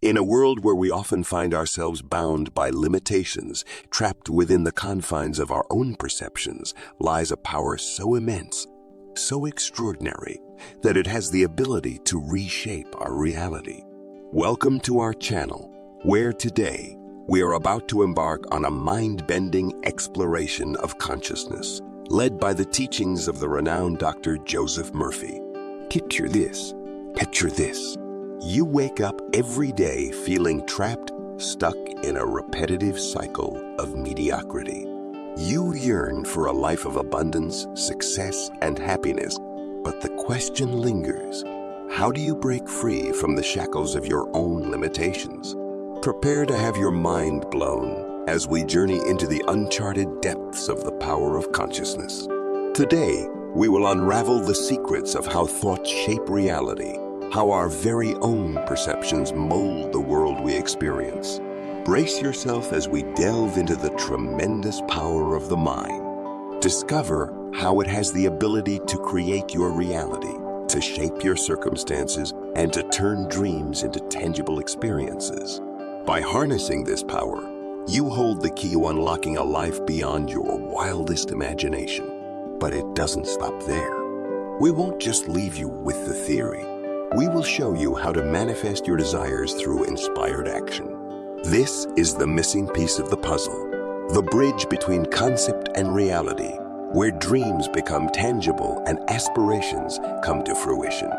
In a world where we often find ourselves bound by limitations, trapped within the confines of our own perceptions, lies a power so immense, so extraordinary, that it has the ability to reshape our reality. Welcome to our channel, where today we are about to embark on a mind-bending exploration of consciousness, led by the teachings of the renowned Dr. Joseph Murphy. Picture this. You wake up every day feeling trapped, stuck in a repetitive cycle of mediocrity. You yearn for a life of abundance, success, and happiness, but the question lingers: how do you break free from the shackles of your own limitations? Prepare to have your mind blown as we journey into the uncharted depths of the power of consciousness. Today, we will unravel the secrets of how thoughts shape reality, how our very own perceptions mold the world we experience. Brace yourself as we delve into the tremendous power of the mind. Discover how it has the ability to create your reality, to shape your circumstances, and to turn dreams into tangible experiences. By harnessing this power, you hold the key to unlocking a life beyond your wildest imagination. But it doesn't stop there. We won't just leave you with the theory. We will show you how to manifest your desires through inspired action. This is the missing piece of the puzzle, the bridge between concept and reality, where dreams become tangible and aspirations come to fruition.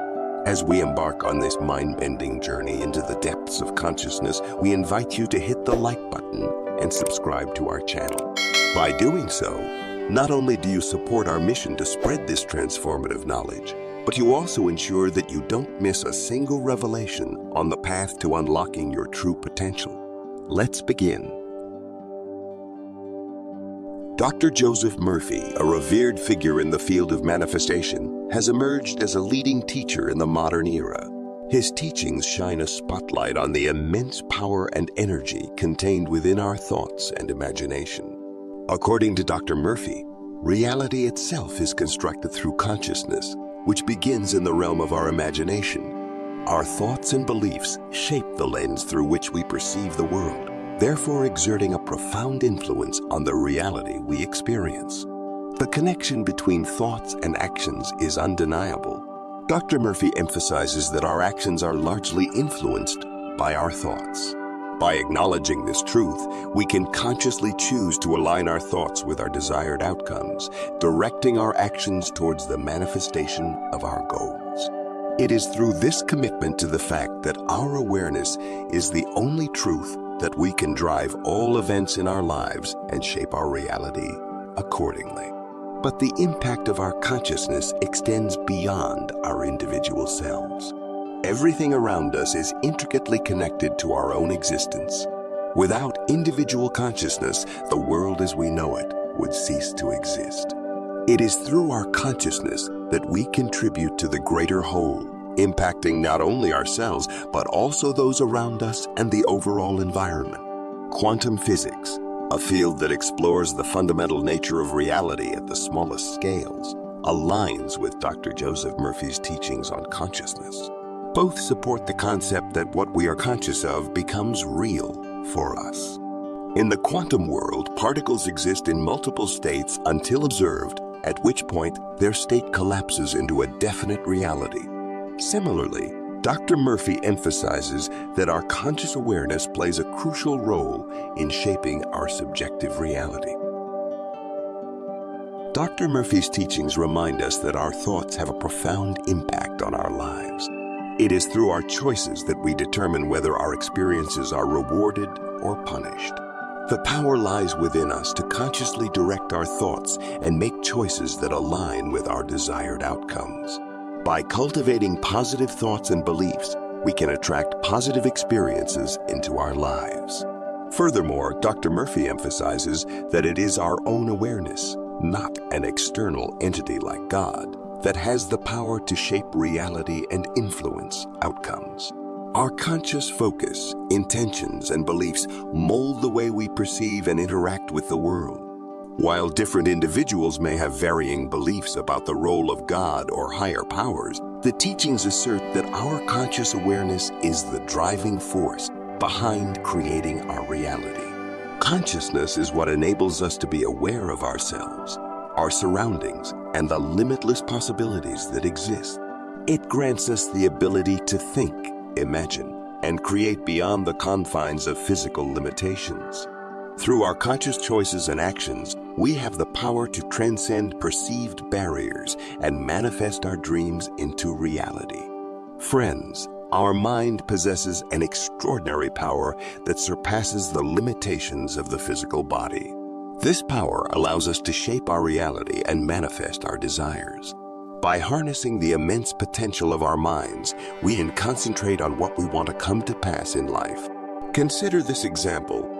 As we embark on this mind-bending journey into the depths of consciousness, we invite you to hit the like button and subscribe to our channel. By doing so, not only do you support our mission to spread this transformative knowledge, but you also ensure that you don't miss a single revelation on the path to unlocking your true potential. Let's begin. Dr. Joseph Murphy, a revered figure in the field of manifestation, has emerged as a leading teacher in the modern era. His teachings shine a spotlight on the immense power and energy contained within our thoughts and imagination. According to Dr. Murphy, reality itself is constructed through consciousness, which begins in the realm of our imagination. Our thoughts and beliefs shape the lens through which we perceive the world, therefore exerting a profound influence on the reality we experience. The connection between thoughts and actions is undeniable. Dr. Murphy emphasizes that our actions are largely influenced by our thoughts. By acknowledging this truth, we can consciously choose to align our thoughts with our desired outcomes, directing our actions towards the manifestation of our goals. It is through this commitment to the fact that our awareness is the only truth that we can drive all events in our lives and shape our reality accordingly. But the impact of our consciousness extends beyond our individual selves. Everything around us is intricately connected to our own existence. Without individual consciousness, the world as we know it would cease to exist. It is through our consciousness that we contribute to the greater whole, impacting not only ourselves, but also those around us and the overall environment. Quantum physics, a field that explores the fundamental nature of reality at the smallest scales, aligns with Dr. Joseph Murphy's teachings on consciousness. Both support the concept that what we are conscious of becomes real for us. In the quantum world, particles exist in multiple states until observed, at which point their state collapses into a definite reality. Similarly, Dr. Murphy emphasizes that our conscious awareness plays a crucial role in shaping our subjective reality. Dr. Murphy's teachings remind us that our thoughts have a profound impact on our lives. It is through our choices that we determine whether our experiences are rewarded or punished. The power lies within us to consciously direct our thoughts and make choices that align with our desired outcomes. By cultivating positive thoughts and beliefs, we can attract positive experiences into our lives. Furthermore, Dr. Murphy emphasizes that it is our own awareness, not an external entity like God, that has the power to shape reality and influence outcomes. Our conscious focus, intentions, and beliefs mold the way we perceive and interact with the world. While different individuals may have varying beliefs about the role of God or higher powers, The teachings assert that our conscious awareness is the driving force behind creating our reality. Consciousness is what enables us to be aware of ourselves, our surroundings, and the limitless possibilities that exist. It grants us the ability to think, imagine, and create beyond the confines of physical limitations. Through our conscious choices and actions, we have the power to transcend perceived barriers and manifest our dreams into reality. Friends, our mind possesses an extraordinary power that surpasses the limitations of the physical body. This power allows us to shape our reality and manifest our desires. By harnessing the immense potential of our minds, we can concentrate on what we want to come to pass in life. Consider this example.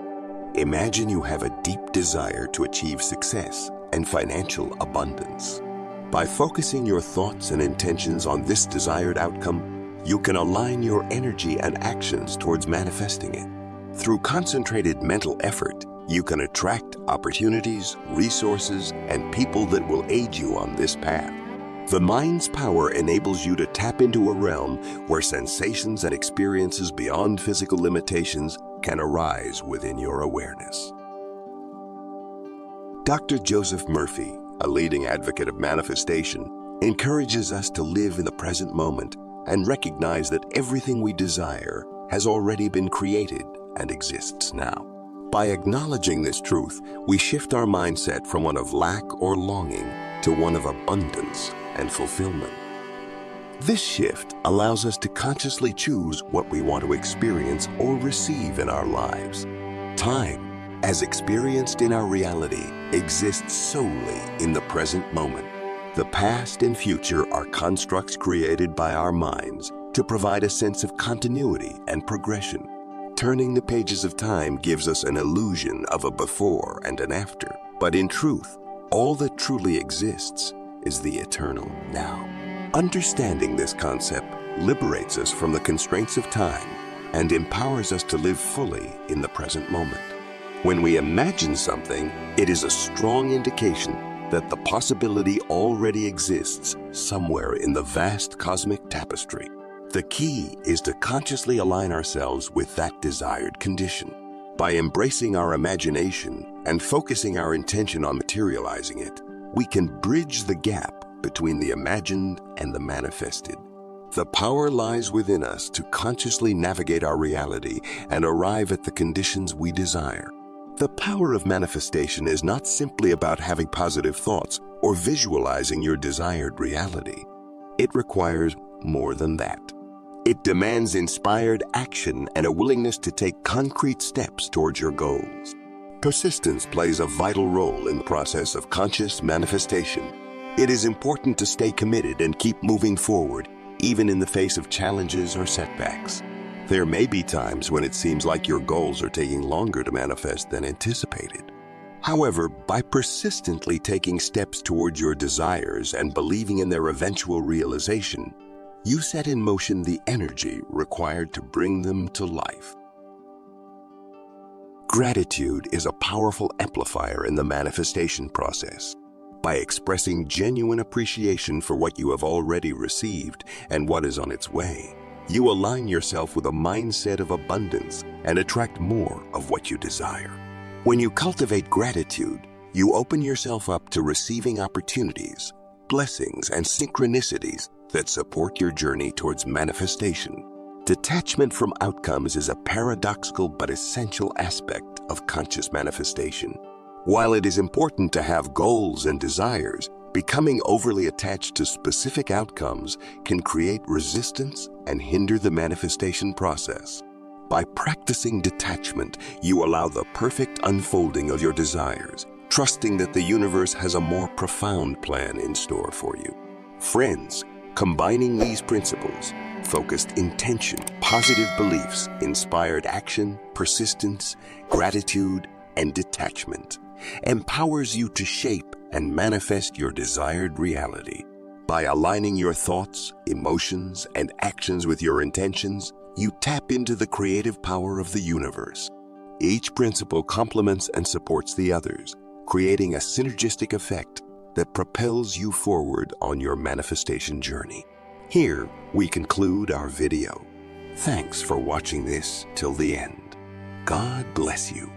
Imagine you have a deep desire to achieve success and financial abundance. By focusing your thoughts and intentions on this desired outcome, you can align your energy and actions towards manifesting it. Through concentrated mental effort, you can attract opportunities, resources, and people that will aid you on this path. The mind's power enables you to tap into a realm where sensations and experiences beyond physical limitations can arise within your awareness. Dr. Joseph Murphy, a leading advocate of manifestation, encourages us to live in the present moment and recognize that everything we desire has already been created and exists now. By acknowledging this truth, we shift our mindset from one of lack or longing to one of abundance and fulfillment. This shift allows us to consciously choose what we want to experience or receive in our lives. Time, as experienced in our reality, exists solely in the present moment. The past and future are constructs created by our minds to provide a sense of continuity and progression. Turning the pages of time gives us an illusion of a before and an after. But in truth, all that truly exists is the eternal now. Understanding this concept liberates us from the constraints of time and empowers us to live fully in the present moment. When we imagine something, it is a strong indication that the possibility already exists somewhere in the vast cosmic tapestry. The key is to consciously align ourselves with that desired condition. By embracing our imagination and focusing our intention on materializing it, we can bridge the gap between the imagined and the manifested. The power lies within us to consciously navigate our reality and arrive at the conditions we desire. The power of manifestation is not simply about having positive thoughts or visualizing your desired reality. It requires more than that. It demands inspired action and a willingness to take concrete steps towards your goals. Persistence plays a vital role in the process of conscious manifestation. It is important to stay committed and keep moving forward, even in the face of challenges or setbacks. There may be times when it seems like your goals are taking longer to manifest than anticipated. However, by persistently taking steps towards your desires and believing in their eventual realization, you set in motion the energy required to bring them to life. Gratitude is a powerful amplifier in the manifestation process. By expressing genuine appreciation for what you have already received and what is on its way, you align yourself with a mindset of abundance and attract more of what you desire. When you cultivate gratitude, you open yourself up to receiving opportunities, blessings, and synchronicities that support your journey towards manifestation. Detachment from outcomes is a paradoxical but essential aspect of conscious manifestation. While it is important to have goals and desires, becoming overly attached to specific outcomes can create resistance and hinder the manifestation process. By practicing detachment, you allow the perfect unfolding of your desires, trusting that the universe has a more profound plan in store for you. Friends, combining these principles, focused intention, positive beliefs, inspired action, persistence, gratitude, and detachment, empowers you to shape and manifest your desired reality. By aligning your thoughts, emotions, and actions with your intentions, you tap into the creative power of the universe. Each principle complements and supports the others, creating a synergistic effect that propels you forward on your manifestation journey. Here we conclude our video. Thanks for watching this till the end. God bless you.